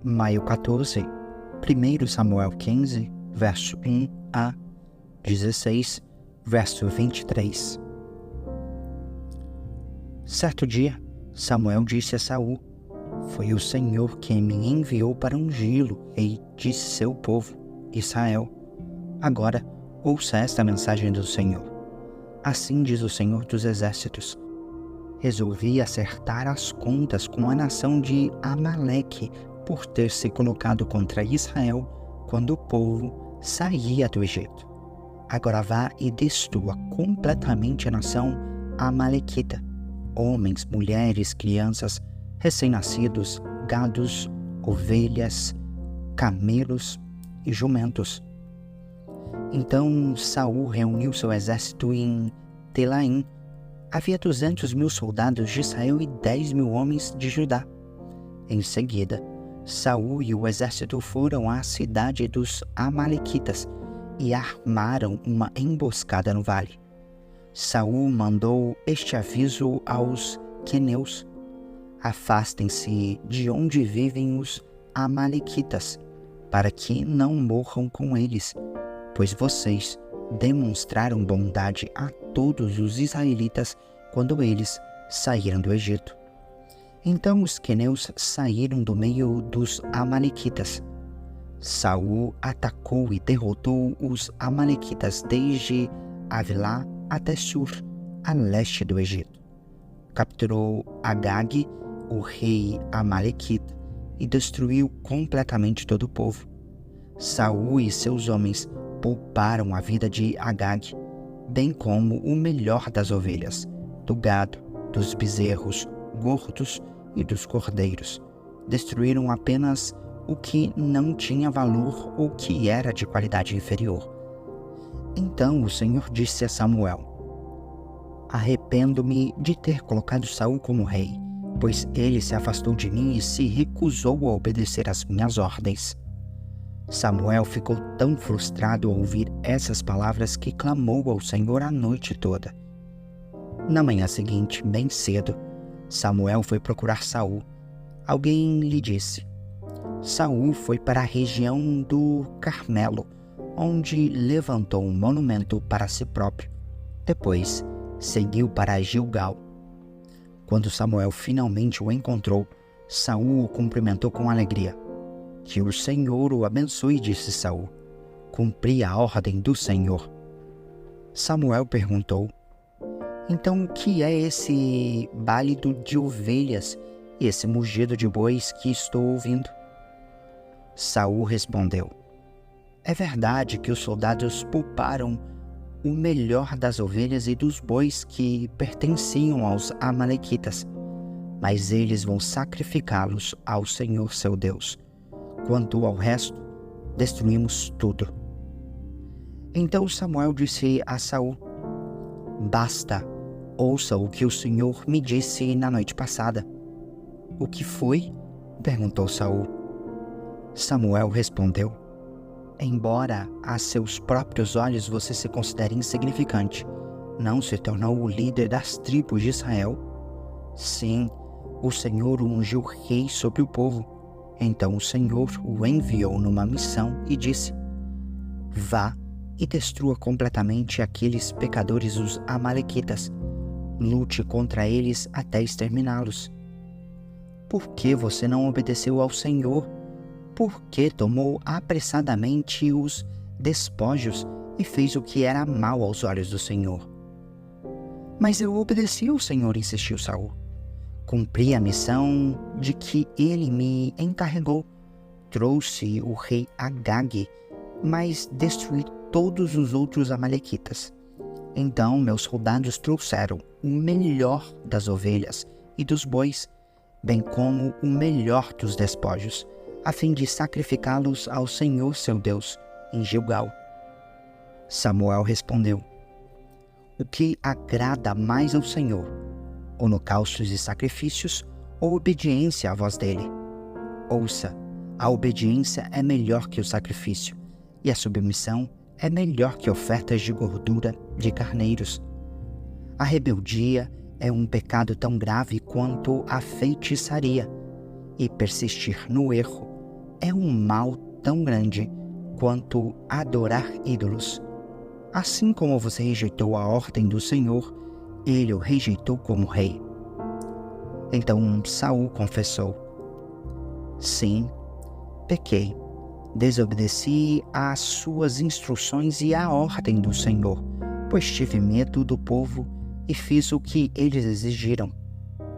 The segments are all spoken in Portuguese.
Maio 14, 1 Samuel 15, verso 1 a 16, verso 23. Certo dia, Samuel disse a Saul: "Foi o Senhor quem me enviou para ungí-lo rei de seu povo, Israel. Agora, ouça esta mensagem do Senhor. Assim diz o Senhor dos Exércitos: resolvi acertar as contas com a nação de Amaleque por ter se colocado contra Israel quando o povo saía do Egito. Agora vá e destrua completamente a nação amalequita, homens, mulheres, crianças, recém-nascidos, gados, ovelhas, camelos e jumentos." Então Saul reuniu seu exército em Telaim. Havia 200.000 soldados de Israel e 10.000 homens de Judá. Em seguida, Saul e o exército foram à cidade dos amalequitas e armaram uma emboscada no vale. Saul mandou este aviso aos queneus: afastem-se de onde vivem os amalequitas, para que não morram com eles, pois vocês demonstraram bondade a todos os israelitas quando eles saíram do Egito. Então os queneus saíram do meio dos amalequitas. Saul atacou e derrotou os amalequitas desde Avilá até Sur, a leste do Egito. Capturou Agag, o rei amalequita, e destruiu completamente todo o povo. Saul e seus homens pouparam a vida de Agag, bem como o melhor das ovelhas, do gado, dos bezerros gordos e dos cordeiros. Destruíram apenas o que não tinha valor ou que era de qualidade inferior. Então o Senhor disse a Samuel: arrependo-me de ter colocado Saul como rei, pois ele se afastou de mim e se recusou a obedecer às minhas ordens. Samuel ficou tão frustrado ao ouvir essas palavras que clamou ao Senhor a noite toda. Na manhã seguinte, bem cedo, Samuel foi procurar Saul. Alguém lhe disse: Saul foi para a região do Carmelo, onde levantou um monumento para si próprio. Depois, seguiu para Gilgal. Quando Samuel finalmente o encontrou, Saul o cumprimentou com alegria. "Que o Senhor o abençoe", disse Saul. "Cumpri a ordem do Senhor." Samuel perguntou: "Então o que é esse balido de ovelhas e esse mugido de bois que estou ouvindo?" Saul respondeu: "É verdade que os soldados pouparam o melhor das ovelhas e dos bois que pertenciam aos amalequitas, mas eles vão sacrificá-los ao Senhor seu Deus. Quanto ao resto, destruímos tudo." Então Samuel disse a Saul: "Basta, ouça o que o Senhor me disse na noite passada." "O que foi?" perguntou Saul. Samuel respondeu: "Embora a seus próprios olhos você se considere insignificante, não se tornou o líder das tribos de Israel? Sim, o Senhor o ungiu rei sobre o povo. Então o Senhor o enviou numa missão e disse: vá e destrua completamente aqueles pecadores, os amalequitas. Lute contra eles até exterminá-los. Por que você não obedeceu ao Senhor? Por que tomou apressadamente os despojos e fez o que era mal aos olhos do Senhor?" "Mas eu obedeci ao Senhor", insistiu Saul. "Cumpri a missão de que ele me encarregou. Trouxe o rei Agag, mas destruí todos os outros amalequitas. Então meus soldados trouxeram o melhor das ovelhas e dos bois, bem como o melhor dos despojos, a fim de sacrificá-los ao Senhor seu Deus, em Gilgal." Samuel respondeu: "O que agrada mais ao Senhor, holocaustos e sacrifícios ou obediência à voz dele? Ouça, a obediência é melhor que o sacrifício, e a submissão é melhor que ofertas de gordura de carneiros. A rebeldia é um pecado tão grave quanto a feitiçaria, e persistir no erro é um mal tão grande quanto adorar ídolos. Assim como você rejeitou a ordem do Senhor, ele o rejeitou como rei. Então Saul confessou: sim, pequei, desobedeci às suas instruções e à ordem do Senhor, pois tive medo do povo e fiz o que eles exigiram.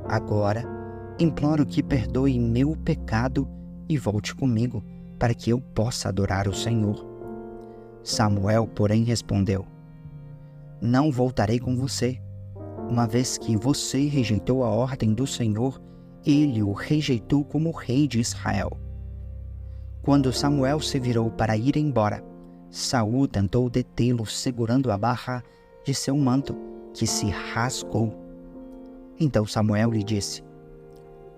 Agora, imploro que perdoe meu pecado e volte comigo, para que eu possa adorar o Senhor. Samuel, porém, respondeu: não voltarei com você. Uma vez que você rejeitou a ordem do Senhor, ele o rejeitou como rei de Israel. Quando Samuel se virou para ir embora, Saul tentou detê-lo segurando a barra de seu manto, que se rasgou. Então Samuel lhe disse: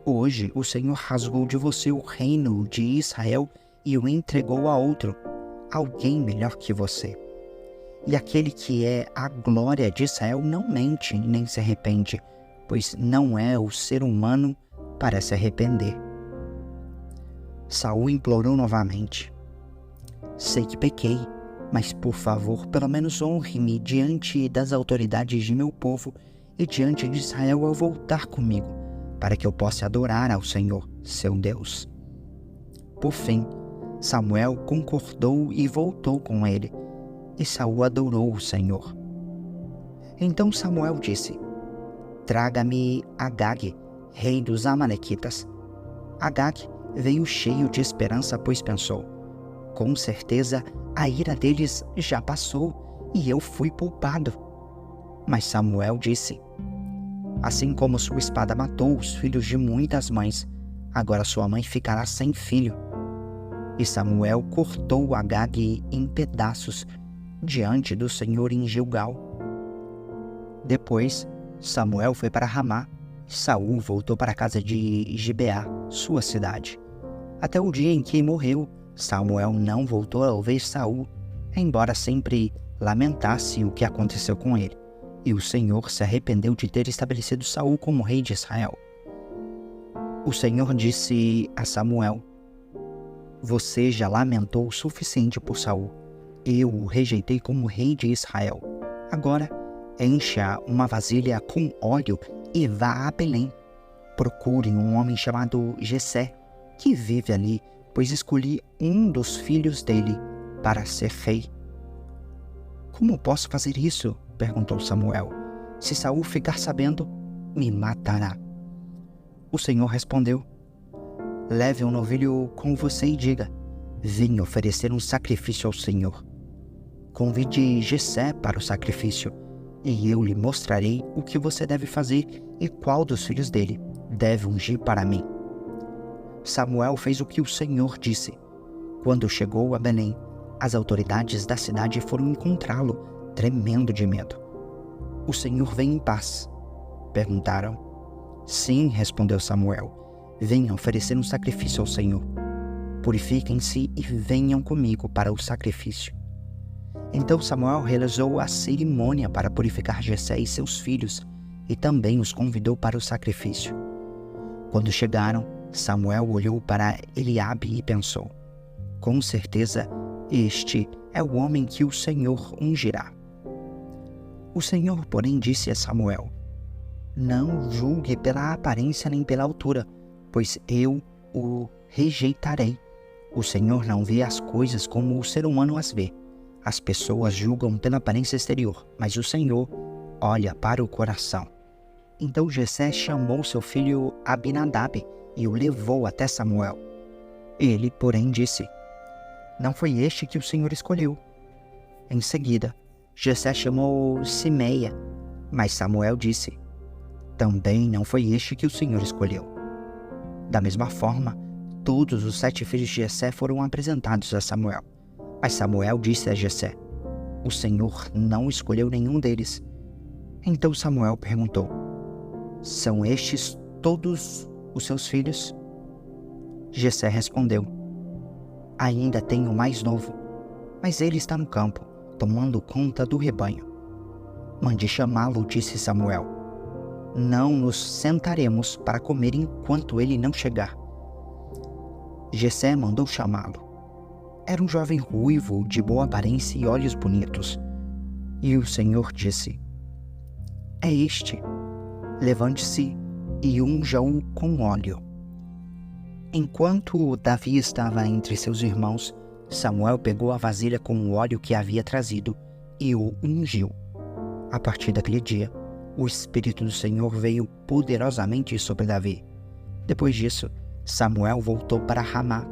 hoje o Senhor rasgou de você o reino de Israel e o entregou a outro, alguém melhor que você. E aquele que é a glória de Israel não mente nem se arrepende, pois não é o ser humano para se arrepender. Saul implorou novamente: sei que pequei, mas por favor, pelo menos honre-me diante das autoridades de meu povo e diante de Israel ao voltar comigo, para que eu possa adorar ao Senhor, seu Deus. Por fim, Samuel concordou e voltou com ele, e Saul adorou o Senhor. Então Samuel disse: traga-me Agag, rei dos Amalequitas. Agag veio cheio de esperança, pois pensou: com certeza a ira deles já passou e eu fui poupado. Mas Samuel disse: assim como sua espada matou os filhos de muitas mães, agora sua mãe ficará sem filho. E Samuel cortou Agag em pedaços diante do Senhor em Gilgal. Depois, Samuel foi para Ramá, e Saul voltou para a casa de Gibeá, sua cidade. Até o dia em que morreu, Samuel não voltou a ouvir Saul, embora sempre lamentasse o que aconteceu com ele. E o Senhor se arrependeu de ter estabelecido Saul como rei de Israel. O Senhor disse a Samuel: você já lamentou o suficiente por Saul. Eu o rejeitei como rei de Israel. Agora, encha uma vasilha com óleo e vá a Belém. Procure um homem chamado Jessé, que vive ali, pois escolhi um dos filhos dele para ser rei. Como posso fazer isso? Perguntou Samuel. Se Saul ficar sabendo, me matará. O Senhor respondeu: leve um novilho com você e diga: vim oferecer um sacrifício ao Senhor. Convide Jessé para o sacrifício, e eu lhe mostrarei o que você deve fazer e qual dos filhos dele deve ungir para mim. Samuel fez o que o Senhor disse. Quando chegou a Belém, as autoridades da cidade foram encontrá-lo, tremendo de medo. O Senhor vem em paz? Perguntaram. Sim, respondeu Samuel. Venham oferecer um sacrifício ao Senhor. Purifiquem-se e venham comigo para o sacrifício. Então Samuel realizou a cerimônia para purificar Jessé e seus filhos, e também os convidou para o sacrifício. Quando chegaram, Samuel olhou para Eliabe e pensou: com certeza este é o homem que o Senhor ungirá. O Senhor, porém, disse a Samuel: não julgue pela aparência nem pela altura, pois eu o rejeitarei. O Senhor não vê as coisas como o ser humano as vê. As pessoas julgam pela aparência exterior, mas o Senhor olha para o coração. Então Jessé chamou seu filho Abinadab e o levou até Samuel. Ele, porém, disse: não foi este que o Senhor escolheu. Em seguida, Jessé chamou Simeia, mas Samuel disse: também não foi este que o Senhor escolheu. Da mesma forma, todos os 7 filhos de Jessé foram apresentados a Samuel. Mas Samuel disse a Jessé: o Senhor não escolheu nenhum deles. Então Samuel perguntou: são estes todos os seus filhos? Jessé respondeu: ainda tenho o mais novo, mas ele está no campo, tomando conta do rebanho. Mande chamá-lo, disse Samuel. Não nos sentaremos para comer enquanto ele não chegar. Jessé mandou chamá-lo. Era um jovem ruivo, de boa aparência e olhos bonitos. E o Senhor disse: É este. Levante-se e unja-o com óleo. Enquanto Davi estava entre seus irmãos, Samuel pegou a vasilha com o óleo que havia trazido e o ungiu. A partir daquele dia, o Espírito do Senhor veio poderosamente sobre Davi. Depois disso, Samuel voltou para Ramá.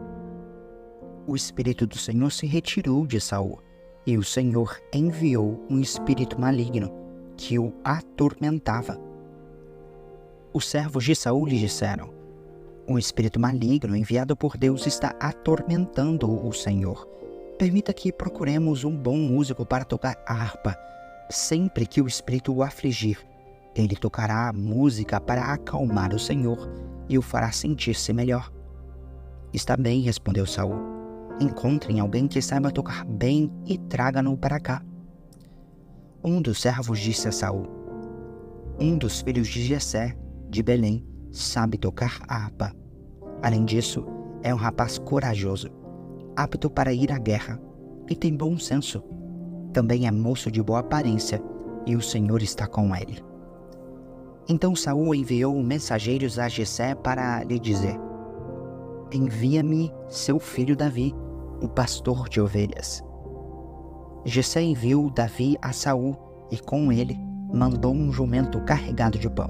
O Espírito do Senhor se retirou de Saul, e o Senhor enviou um espírito maligno que o atormentava. Os servos de Saul lhe disseram: Um espírito maligno enviado por Deus está atormentando o Senhor. Permita que procuremos um bom músico para tocar harpa. Sempre que o espírito o afligir, ele tocará música para acalmar o Senhor e o fará sentir-se melhor. Está bem, respondeu Saul. Encontrem alguém que saiba tocar bem e traga-no para cá. Um dos servos disse a Saul: Um dos filhos de Jessé, de Belém, sabe tocar harpa. Além disso, é um rapaz corajoso, apto para ir à guerra e tem bom senso. Também é moço de boa aparência e o Senhor está com ele. Então Saul enviou mensageiros a Jessé para lhe dizer: Envia-me seu filho Davi, o pastor de ovelhas. Jessé enviou Davi a Saul e com ele mandou um jumento carregado de pão,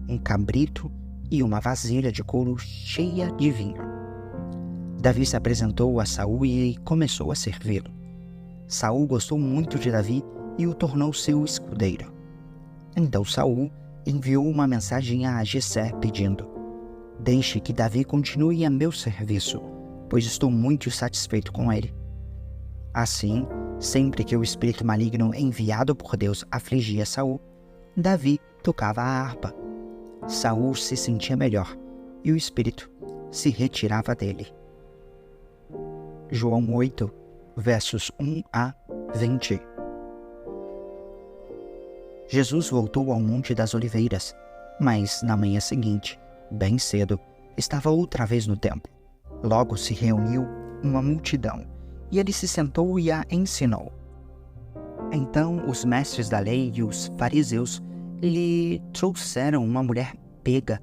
um cabrito e uma vasilha de couro cheia de vinho. Davi se apresentou a Saul e começou a servi-lo. Saul gostou muito de Davi e o tornou seu escudeiro. Então Saul enviou uma mensagem a Jessé pedindo: Deixe que Davi continue a meu serviço, pois estou muito satisfeito com ele. Assim, sempre que o espírito maligno enviado por Deus afligia Saul, Davi tocava a harpa. Saul se sentia melhor e o espírito se retirava dele. João 8, versos 1 a 20. Jesus voltou ao Monte das Oliveiras, mas na manhã seguinte, bem cedo, estava outra vez no templo. Logo se reuniu uma multidão, e ele se sentou e a ensinou. Então os mestres da lei e os fariseus lhe trouxeram uma mulher pega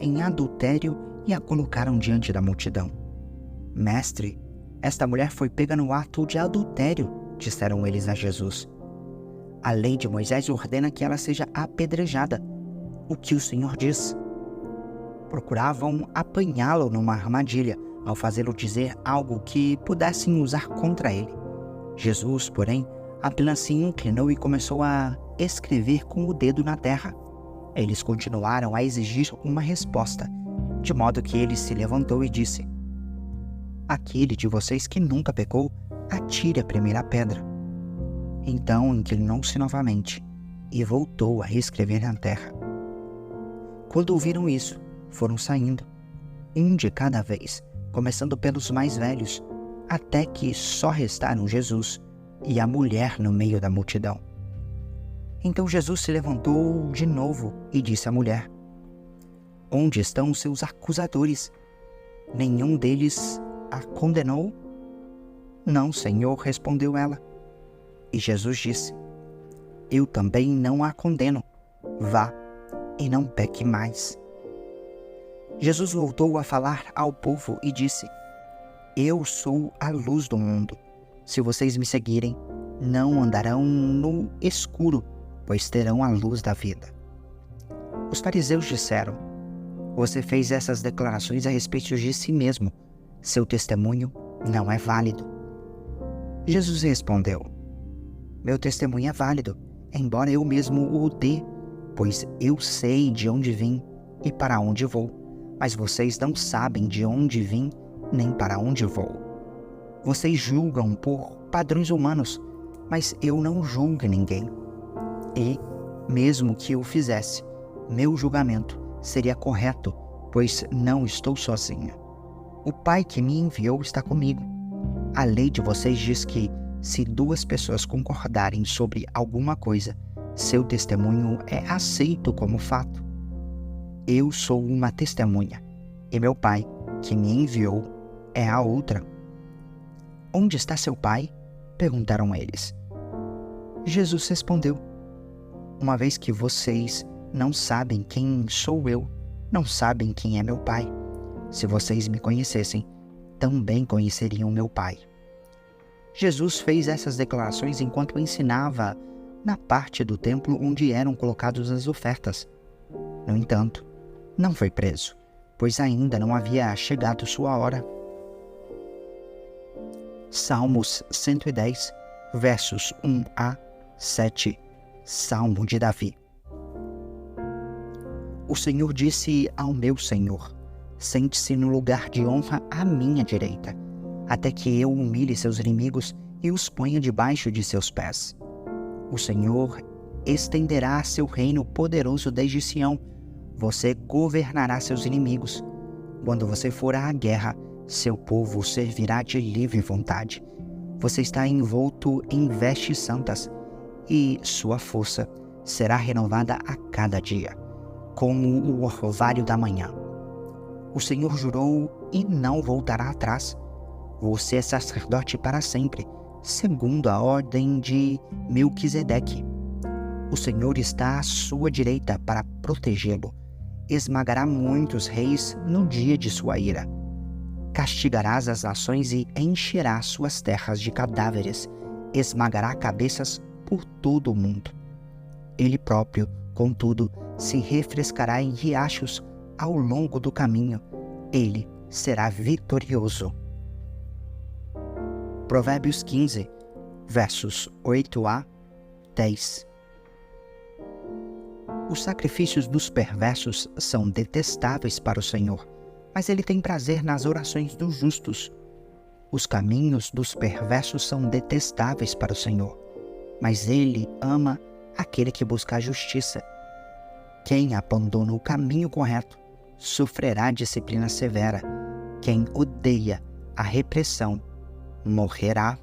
em adultério e a colocaram diante da multidão. Mestre, esta mulher foi pega no ato de adultério, disseram eles a Jesus. A lei de Moisés ordena que ela seja apedrejada. O que o Senhor diz? Procuravam apanhá-lo numa armadilha, ao fazê-lo dizer algo que pudessem usar contra ele. Jesus, porém, apenas se inclinou e começou a escrever com o dedo na terra. Eles continuaram a exigir uma resposta, de modo que ele se levantou e disse: Aquele de vocês que nunca pecou, atire a primeira pedra. Então inclinou-se novamente e voltou a escrever na terra. Quando ouviram isso, foram saindo, um de cada vez, começando pelos mais velhos, até que só restaram Jesus e a mulher no meio da multidão. Então Jesus se levantou de novo e disse à mulher: Onde estão os seus acusadores? Nenhum deles a condenou? Não, Senhor, respondeu ela. E Jesus disse: Eu também não a condeno. Vá e não peque mais. Jesus voltou a falar ao povo e disse: Eu sou a luz do mundo. Se vocês me seguirem, não andarão no escuro, pois terão a luz da vida. Os fariseus disseram: Você fez essas declarações a respeito de si mesmo. Seu testemunho não é válido. Jesus respondeu: Meu testemunho é válido, embora eu mesmo o dê, pois eu sei de onde vim e para onde vou, mas vocês não sabem de onde vim nem para onde vou. Vocês julgam por padrões humanos, mas eu não julgo ninguém. E, mesmo que eu fizesse, meu julgamento seria correto, pois não estou sozinho. O Pai que me enviou está comigo. A lei de vocês diz que, se duas pessoas concordarem sobre alguma coisa, seu testemunho é aceito como fato. Eu sou uma testemunha, e meu Pai, que me enviou, é a outra. Onde está seu pai? Perguntaram eles. Jesus respondeu: uma vez que vocês não sabem quem sou eu, não sabem quem é meu pai. Se vocês me conhecessem, também conheceriam meu pai. Jesus fez essas declarações enquanto ensinava na parte do templo onde eram colocadas as ofertas. No entanto, não foi preso, pois ainda não havia chegado sua hora. Salmos 110, versos 1 a 7. Salmo de Davi. O Senhor disse ao meu Senhor: sente-se no lugar de honra à minha direita, até que eu humilhe seus inimigos e os ponha debaixo de seus pés. O Senhor estenderá seu reino poderoso desde Sião. Você governará seus inimigos. Quando você for à guerra, seu povo servirá de livre vontade. Você está envolto em vestes santas, e sua força será renovada a cada dia, como o orvalho da manhã. O Senhor jurou e não voltará atrás. Você é sacerdote para sempre, segundo a ordem de Melquisedeque. O Senhor está à sua direita para protegê-lo. Esmagará muitos reis no dia de sua ira. Castigarás as nações e encherá suas terras de cadáveres. Esmagará cabeças por todo o mundo. Ele próprio, contudo, se refrescará em riachos ao longo do caminho. Ele será vitorioso. Provérbios 15, versos 8 a 10. Os sacrifícios dos perversos são detestáveis para o Senhor, mas ele tem prazer nas orações dos justos. Os caminhos dos perversos são detestáveis para o Senhor, mas ele ama aquele que busca a justiça. Quem abandona o caminho correto sofrerá disciplina severa. Quem odeia a repressão morrerá